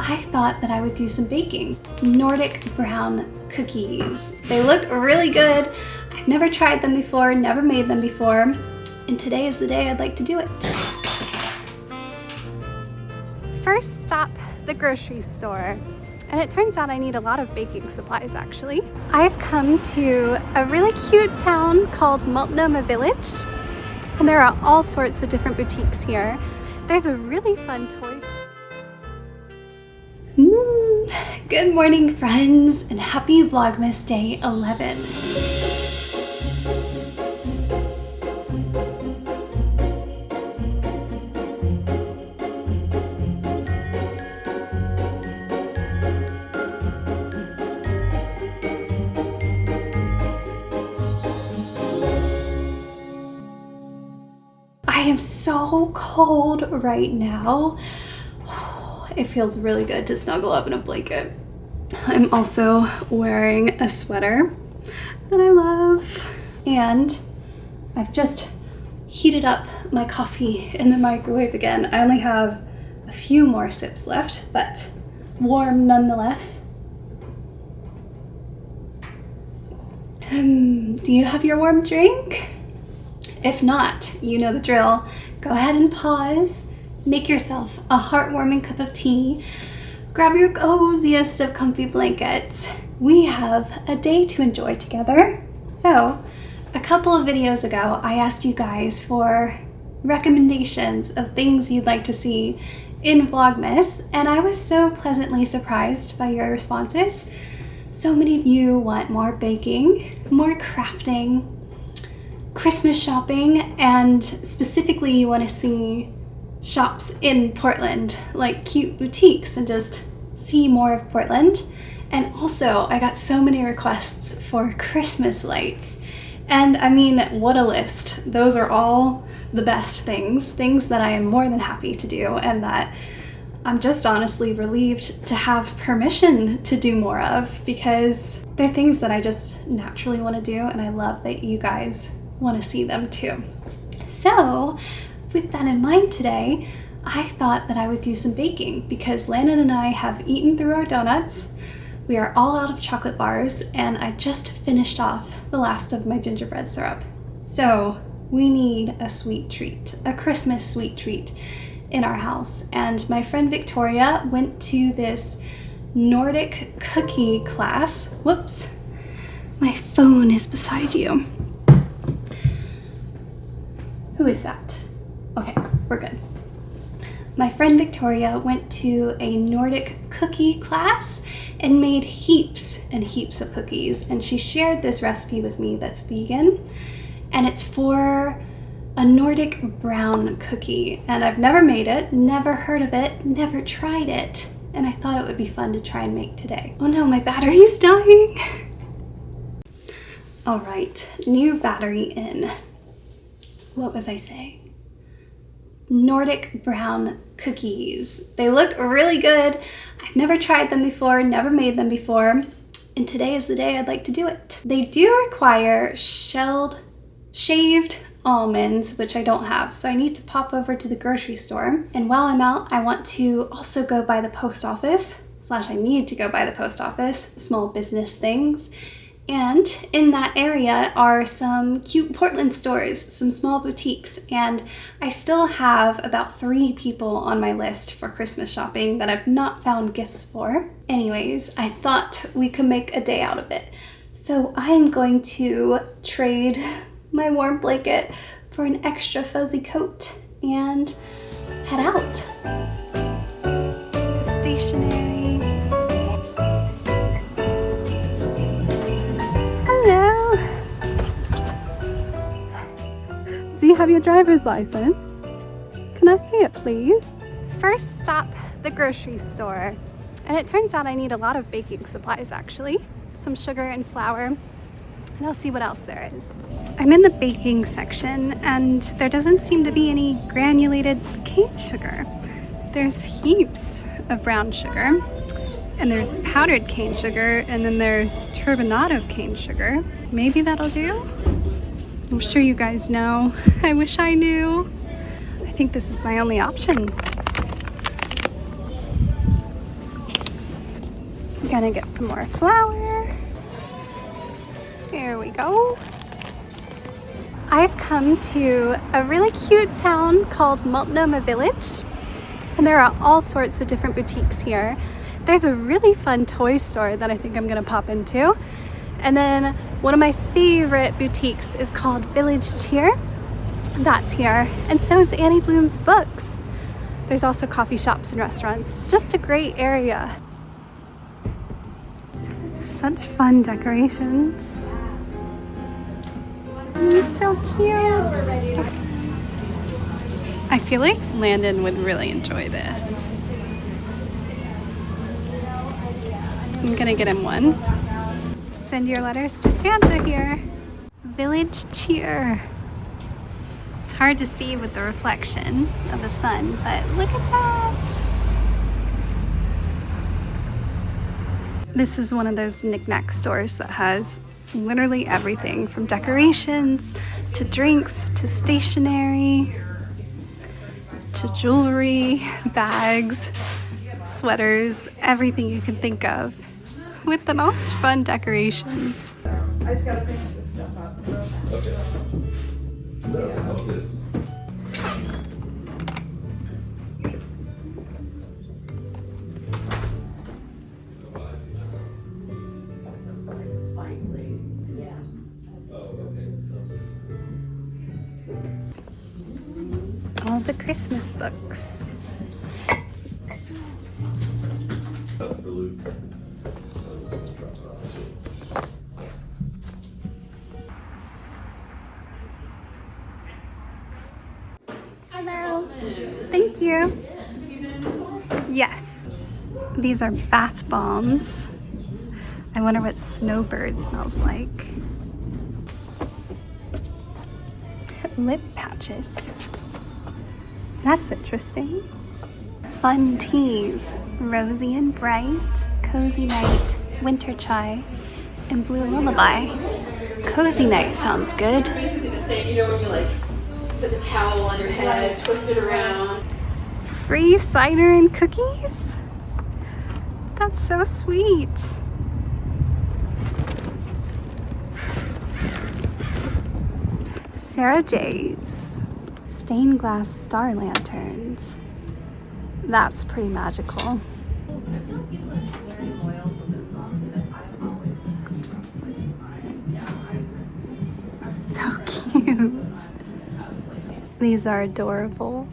I thought that I would do some baking. Nordic brown cookies. They look really good. I've never tried them before, never made them before, and today is the day I'd like to do it. First stop, the grocery store. And it turns out I need a lot of baking supplies actually. I've come to a really cute town called Multnomah Village, and there are all sorts of different boutiques here. There's a really fun toy store. Good morning, friends, and happy Vlogmas Day 11. I am so cold right now. It feels really good to snuggle up in a blanket. I'm also wearing a sweater that I love, and I've just heated up my coffee in the microwave again. I only have a few more sips left, but warm nonetheless. Do you have your warm drink? If not, you know the drill. Go ahead and pause, make yourself a heartwarming cup of tea, grab your coziest of comfy blankets. We have a day to enjoy together. So, a couple of videos ago, I asked you guys for recommendations of things you'd like to see in Vlogmas, and I was so pleasantly surprised by your responses. So many of you want more baking, more crafting, Christmas shopping, and specifically you want to see shops in Portland, like cute boutiques, and just see more of Portland. And also I got so many requests for Christmas lights, and I mean, what a list. Those are all the best things that I am more than happy to do, and that I'm just honestly relieved to have permission to do more of, because they're things that I just naturally want to do, and I love that you guys want to see them too. So with that in mind today, I thought that I would do some baking because Landon and I have eaten through our donuts. We are all out of chocolate bars, and I just finished off the last of my gingerbread syrup. So we need a sweet treat, a Christmas sweet treat in our house. And my friend Victoria went to this Nordic cookie class. Whoops, my phone is beside you. Who is that? Okay, we're good. My friend Victoria went to a Nordic cookie class and made heaps and heaps of cookies, and she shared this recipe with me that's vegan, and it's for a Nordic brown cookie, and I've never made it, never heard of it, never tried it, and I thought it would be fun to try and make today. Oh no, my battery's dying. All right, new battery in. What was I saying? Nordic brown cookies. They look really good. I've never tried them before, never made them before, and today is the day I'd like to do it. They do require shaved almonds, which I don't have, so I need to pop over to the grocery store. And while I'm out, I want to also go by the post office, / I need to go by the post office, small business things. And in that area are some cute Portland stores, some small boutiques, and I still have about 3 people on my list for Christmas shopping that I've not found gifts for. Anyways, I thought we could make a day out of it. So I am going to trade my warm blanket for an extra fuzzy coat and head out. Stationery. Do you have your driver's license? Can I see it, please? First stop, the grocery store. And it turns out I need a lot of baking supplies actually. Some sugar and flour, and I'll see what else there is. I'm in the baking section, and there doesn't seem to be any granulated cane sugar. There's heaps of brown sugar, and there's powdered cane sugar, and then there's turbinado cane sugar. Maybe that'll do? I'm sure you guys know. I wish I knew. I think this is my only option. Gonna get some more flour. Here we go. I've come to a really cute town called Multnomah Village, and there are all sorts of different boutiques here. There's a really fun toy store that I think I'm gonna pop into. And then one of my favorite boutiques is called Village Cheer. That's here. And so is Annie Bloom's Books. There's also coffee shops and restaurants. It's just a great area. Such fun decorations. He's so cute. I feel like Landon would really enjoy this. I'm gonna get him one. Send your letters to Santa here. Village Cheer. It's hard to see with the reflection of the sun, but look at that. This is one of those knick-knack stores that has literally everything from decorations to drinks to stationery to jewelry, bags, sweaters, everything you can think of, with the most fun decorations. I just gotta finish this stuff up. Okay. No, that's all good. Finally, yeah. All the Christmas books. Hello. Thank you. Yes. These are bath bombs. I wonder what Snowbird smells like. Lip patches. That's interesting. Fun teas. Rosy and bright, cozy night, winter chai, and blue lullaby. Cozy night sounds good. Basically the same, you know, when you like put the towel on your head, twist it around. Free cider and cookies? That's so sweet. Sarah J's stained glass star lanterns. That's pretty magical. So cute. These are adorable.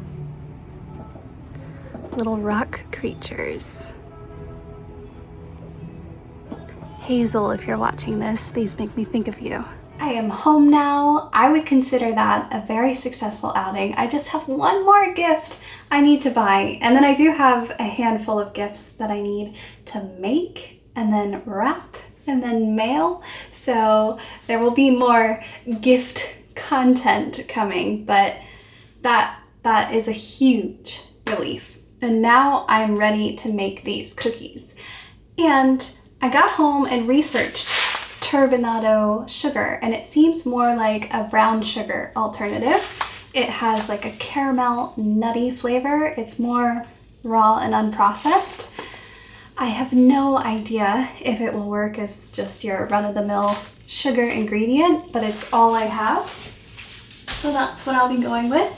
Little rock creatures. Hazel, if you're watching this, these make me think of you. I am home now. I would consider that a very successful outing. I just have one more gift I need to buy, and then I do have a handful of gifts that I need to make and then wrap and then mail. So there will be more gift content coming, but that is a huge relief. And now I'm ready to make these cookies. And I got home and researched turbinado sugar, and it seems more like a brown sugar alternative. It has like a caramel nutty flavor. It's more raw and unprocessed. I have no idea if it will work as just your run-of-the-mill sugar ingredient, but it's all I have. So that's what I'll be going with.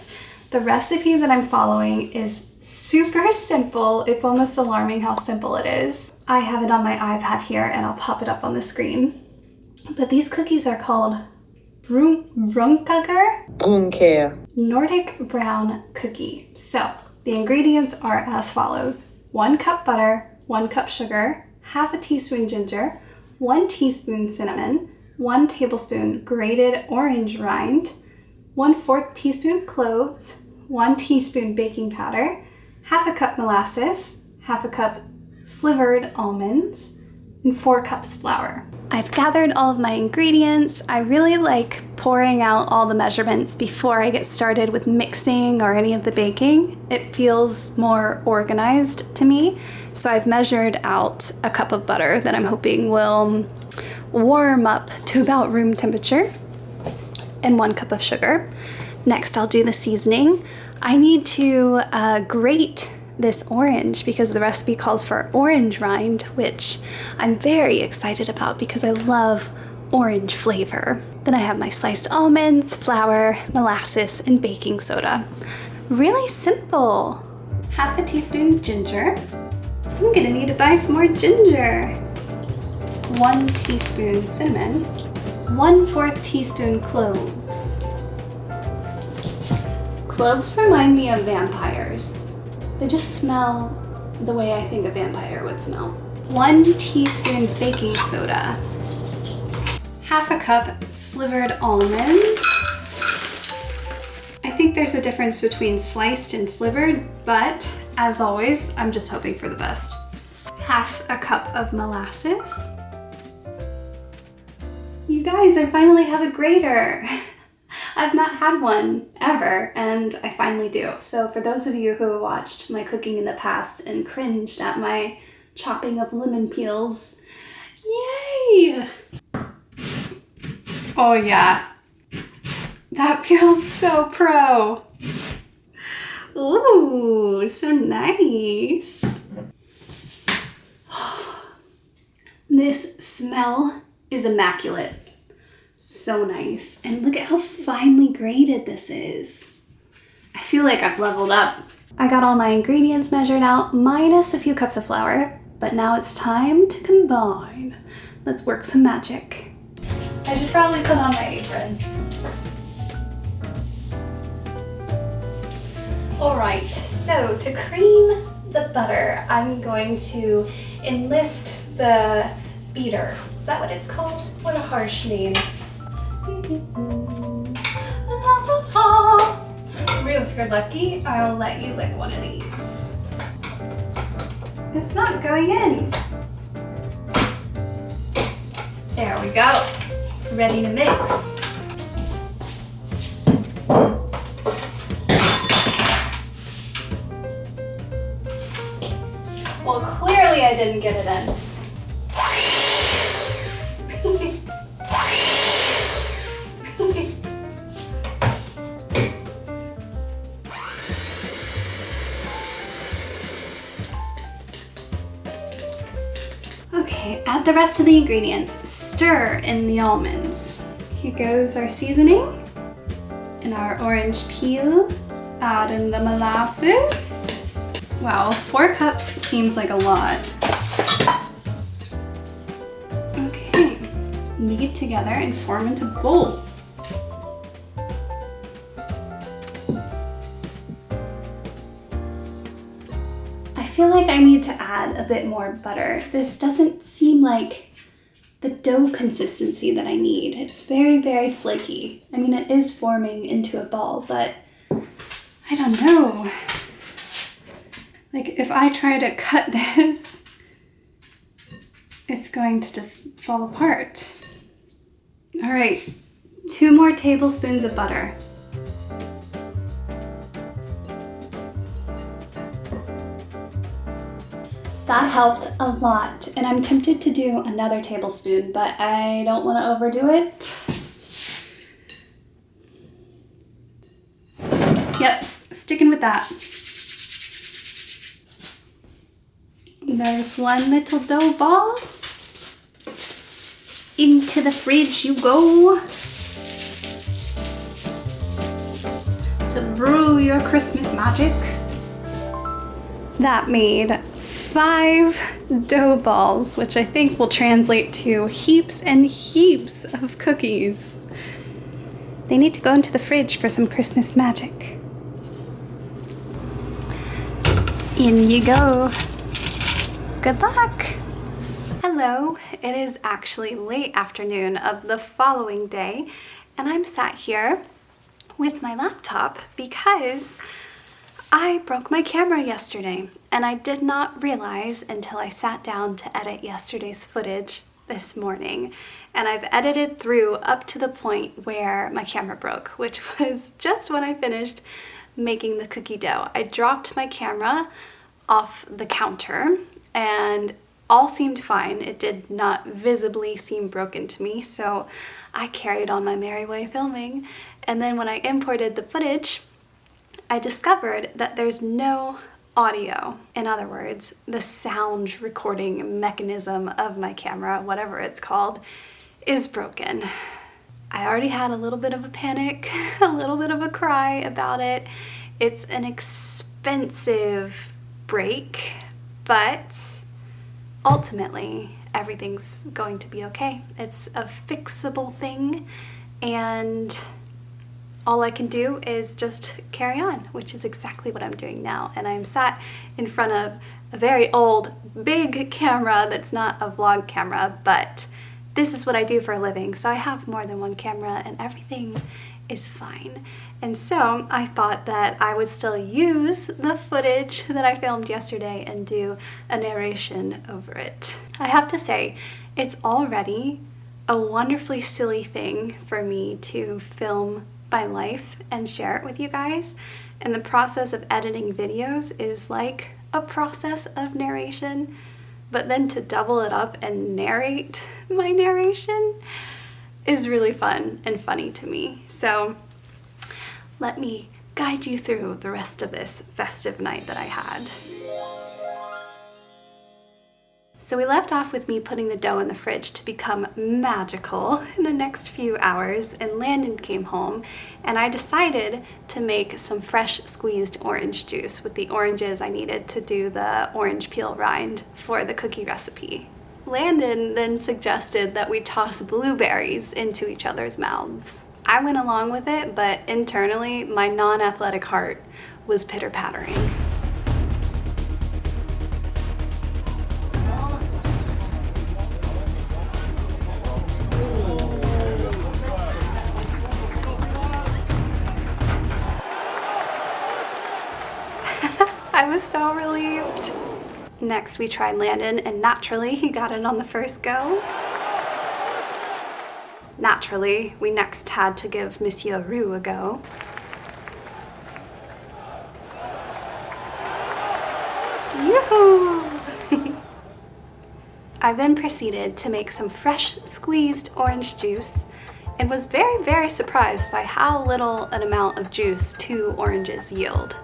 The recipe that I'm following is super simple. It's almost alarming how simple it is. I have it on my iPad here and I'll pop it up on the screen. But these cookies are called Brunkager Nordic brown cookie. So the ingredients are as follows: 1 cup butter, 1 cup sugar, half a teaspoon ginger, 1 teaspoon cinnamon, 1 tablespoon grated orange rind, 1/4 teaspoon cloves, 1 teaspoon baking powder, half a cup molasses, half a cup slivered almonds, and 4 cups flour. I've gathered all of my ingredients. I really like pouring out all the measurements before I get started with mixing or any of the baking. It feels more organized to me. So I've measured out a cup of butter that I'm hoping will warm up to about room temperature, and 1 cup of sugar. Next, I'll do the seasoning. I need to grate this orange because the recipe calls for orange rind, which I'm very excited about because I love orange flavor. Then I have my sliced almonds, flour, molasses, and baking soda. Really simple. Half a teaspoon ginger. I'm gonna need to buy some more ginger. 1 teaspoon cinnamon. 1/4 teaspoon cloves. Cloves remind me of vampires. They just smell the way I think a vampire would smell. 1 teaspoon baking soda. Half a cup slivered almonds. I think there's a difference between sliced and slivered, but as always, I'm just hoping for the best. Half a cup of molasses. You guys, I finally have a grater. I've not had one ever, and I finally do. So for those of you who watched my cooking in the past and cringed at my chopping of lemon peels, yay! Oh yeah, that feels so pro. Ooh, so nice. This smell is immaculate. So nice. And look at how finely grated this is. I feel like I've leveled up. I got all my ingredients measured out, minus a few cups of flour, but now it's time to combine. Let's work some magic. I should probably put on my apron. All right, so to cream the butter, I'm going to enlist the beater. Is that what it's called? What a harsh name. If you're lucky, I'll let you lick one of these. It's not going in. There we go. Ready to mix. Well, clearly I didn't get it in. Okay, add the rest of the ingredients. Stir in the almonds. Here goes our seasoning and our orange peel. Add in the molasses. Wow, 4 cups seems like a lot. Okay, knead together and form into bowls. I feel like I need to add a bit more butter. This doesn't seem like the dough consistency that I need. It's very, very flaky. I mean, it is forming into a ball, but I don't know. Like, if I try to cut this, it's going to just fall apart. All right, 2 more tablespoons of butter. That helped a lot, and I'm tempted to do another tablespoon, but I don't want to overdo it. Yep, sticking with that. There's one little dough ball. Into the fridge you go. To brew your Christmas magic. That made 5 dough balls, which I think will translate to heaps and heaps of cookies. They need to go into the fridge for some Christmas magic. In you go. Good luck! Hello, it is actually late afternoon of the following day, and I'm sat here with my laptop because I broke my camera yesterday, and I did not realize until I sat down to edit yesterday's footage this morning. And I've edited through up to the point where my camera broke, which was just when I finished making the cookie dough. I dropped my camera off the counter and all seemed fine. It did not visibly seem broken to me, so I carried on my merry way filming. And then when I imported the footage, I discovered that there's no audio. In other words, the sound recording mechanism of my camera, whatever it's called, is broken. I already had a little bit of a panic, a little bit of a cry about it. It's an expensive break, but ultimately everything's going to be okay. It's a fixable thing, and all I can do is just carry on, which is exactly what I'm doing now. And I'm sat in front of a very old, big camera that's not a vlog camera, but this is what I do for a living, so I have more than one camera and everything is fine. And so I thought that I would still use the footage that I filmed yesterday and do a narration over it. I have to say, it's already a wonderfully silly thing for me to film my life and share it with you guys. And the process of editing videos is like a process of narration. But then to double it up and narrate my narration is really fun and funny to me. So let me guide you through the rest of this festive night that I had. So we left off with me putting the dough in the fridge to become magical in the next few hours, and Landon came home and I decided to make some fresh squeezed orange juice with the oranges I needed to do the orange peel rind for the cookie recipe. Landon then suggested that we toss blueberries into each other's mouths. I went along with it, but internally my non-athletic heart was pitter-pattering. I was so relieved. Next we tried Landon, and naturally he got it on the first go. Naturally, we next had to give Monsieur Roux a go. Yoo-hoo! I then proceeded to make some fresh squeezed orange juice and was very, very surprised by how little an amount of juice 2 oranges yield.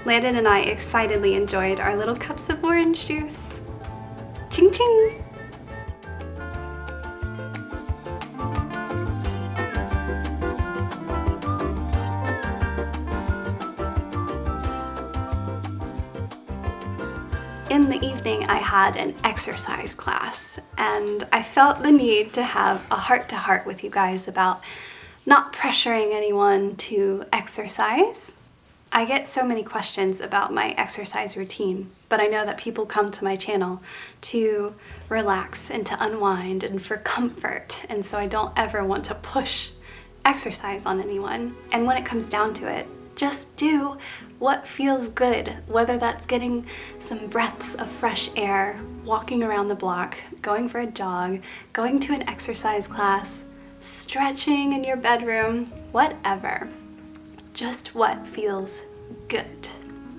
Landon and I excitedly enjoyed our little cups of orange juice. Ching ching! In the evening, I had an exercise class, and I felt the need to have a heart-to-heart with you guys about not pressuring anyone to exercise. I get so many questions about my exercise routine, but I know that people come to my channel to relax and to unwind and for comfort, and so I don't ever want to push exercise on anyone. And when it comes down to it, just do what feels good, whether that's getting some breaths of fresh air, walking around the block, going for a jog, going to an exercise class, stretching in your bedroom, whatever. Just what feels good.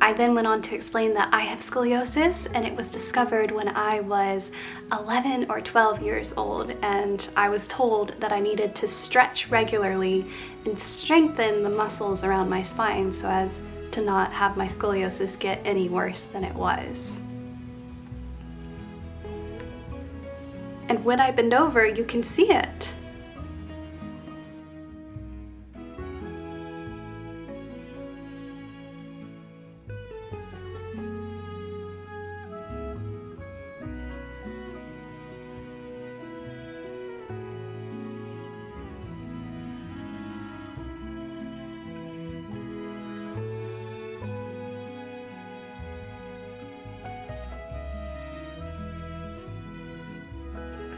I then went on to explain that I have scoliosis, and it was discovered when I was 11 or 12 years old, and I was told that I needed to stretch regularly and strengthen the muscles around my spine so as to not have my scoliosis get any worse than it was. And when I bend over, you can see it.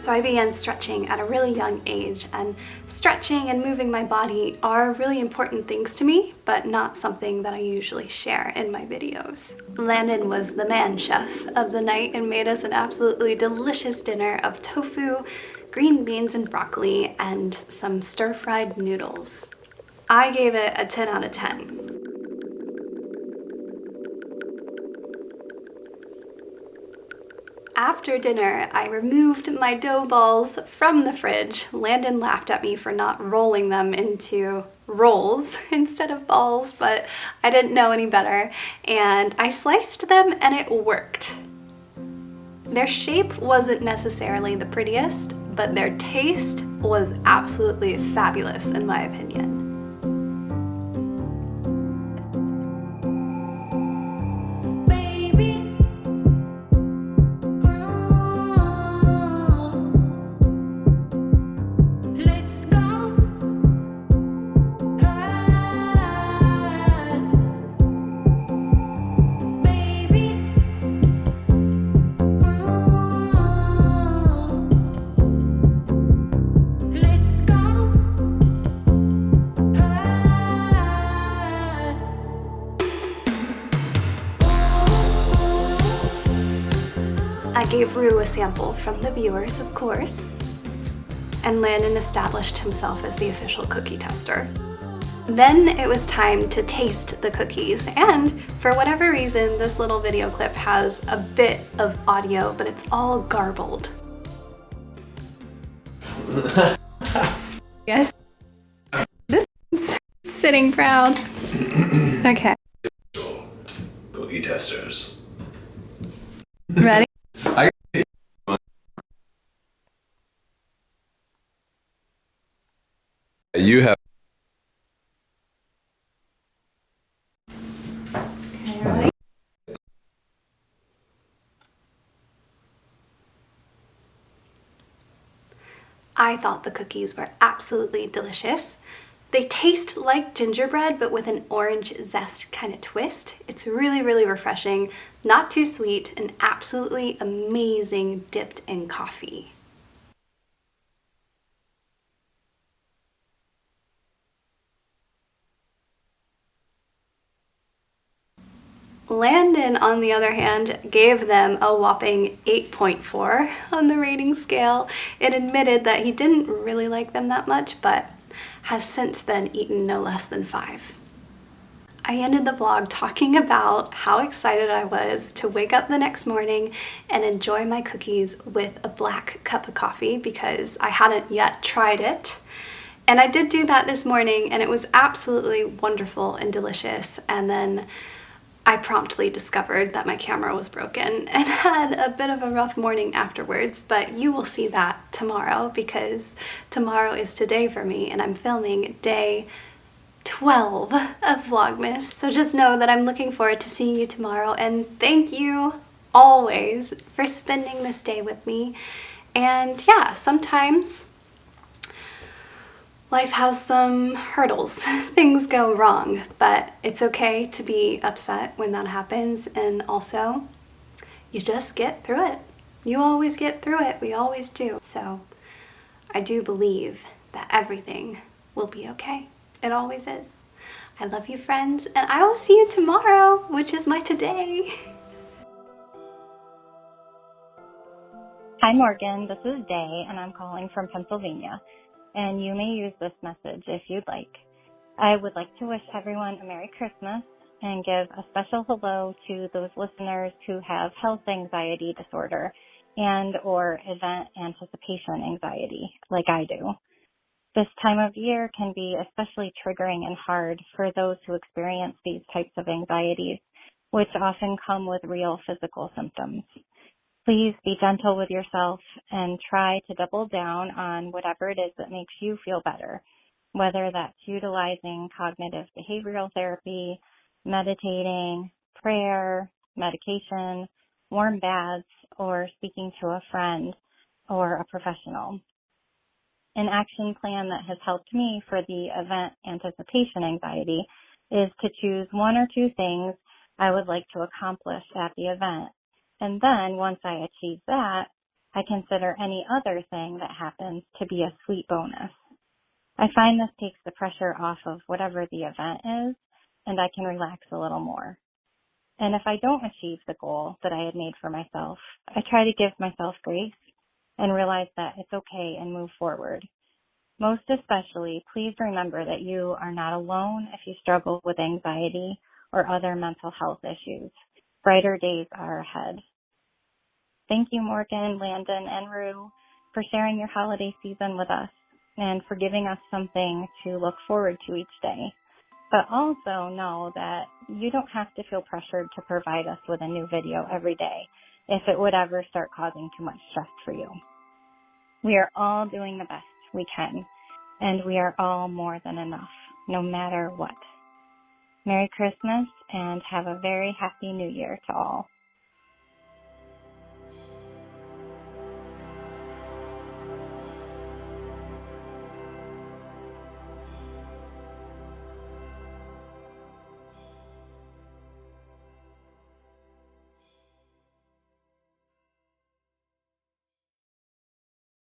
So I began stretching at a really young age, and stretching and moving my body are really important things to me, but not something that I usually share in my videos. Landon was the man chef of the night and made us an absolutely delicious dinner of tofu, green beans and broccoli, and some stir-fried noodles. I gave it a 10 out of 10. After dinner, I removed my dough balls from the fridge. Landon laughed at me for not rolling them into rolls instead of balls, but I didn't know any better. And I sliced them and it worked. Their shape wasn't necessarily the prettiest, but their taste was absolutely fabulous in my opinion. I gave Rue a sample from the viewers, of course, and Landon established himself as the official cookie tester. Then it was time to taste the cookies, and for whatever reason, this little video clip has a bit of audio, but it's all garbled. Yes, this is sitting proud. Okay. Cookie testers. Ready? You have. I thought the cookies were absolutely delicious. They taste like gingerbread, but with an orange zest kind of twist. It's really, really refreshing, not too sweet, and absolutely amazing dipped in coffee. Landon, on the other hand, gave them a whopping 8.4 on the rating scale and admitted that he didn't really like them that much, but has since then eaten no less than 5. I ended the vlog talking about how excited I was to wake up the next morning and enjoy my cookies with a black cup of coffee because I hadn't yet tried it. And I did do that this morning and it was absolutely wonderful and delicious. And then I promptly discovered that my camera was broken and had a bit of a rough morning afterwards, but you will see that tomorrow because tomorrow is today for me and I'm filming day 12 of Vlogmas. So just know that I'm looking forward to seeing you tomorrow, and thank you always for spending this day with me. And yeah, sometimes life has some hurdles. Things go wrong, but it's okay to be upset when that happens, and also you just get through it. You always get through it. We always do. So I do believe that everything will be okay. It always is. I love you, friends, and I will see you tomorrow, which is my today. Hi Morgan, this is Day and I'm calling from Pennsylvania, and you may use this message if you'd like. I would like to wish everyone a Merry Christmas and give a special hello to those listeners who have health anxiety disorder and or event anticipation anxiety like I do. This time of year can be especially triggering and hard for those who experience these types of anxieties, which often come with real physical symptoms. Please be gentle with yourself and try to double down on whatever it is that makes you feel better, whether that's utilizing cognitive behavioral therapy, meditating, prayer, medication, warm baths, or speaking to a friend or a professional. An action plan that has helped me for the event anticipation anxiety is to choose 1 or 2 things I would like to accomplish at the event. And then once I achieve that, I consider any other thing that happens to be a sweet bonus. I find this takes the pressure off of whatever the event is, and I can relax a little more. And if I don't achieve the goal that I had made for myself, I try to give myself grace and realize that it's okay and move forward. Most especially, please remember that you are not alone if you struggle with anxiety or other mental health issues. Brighter days are ahead. Thank you, Morgan, Landon, and Rue, for sharing your holiday season with us and for giving us something to look forward to each day. But also know that you don't have to feel pressured to provide us with a new video every day if it would ever start causing too much stress for you. We are all doing the best we can, and we are all more than enough, no matter what. Merry Christmas, and have a very happy New Year to all.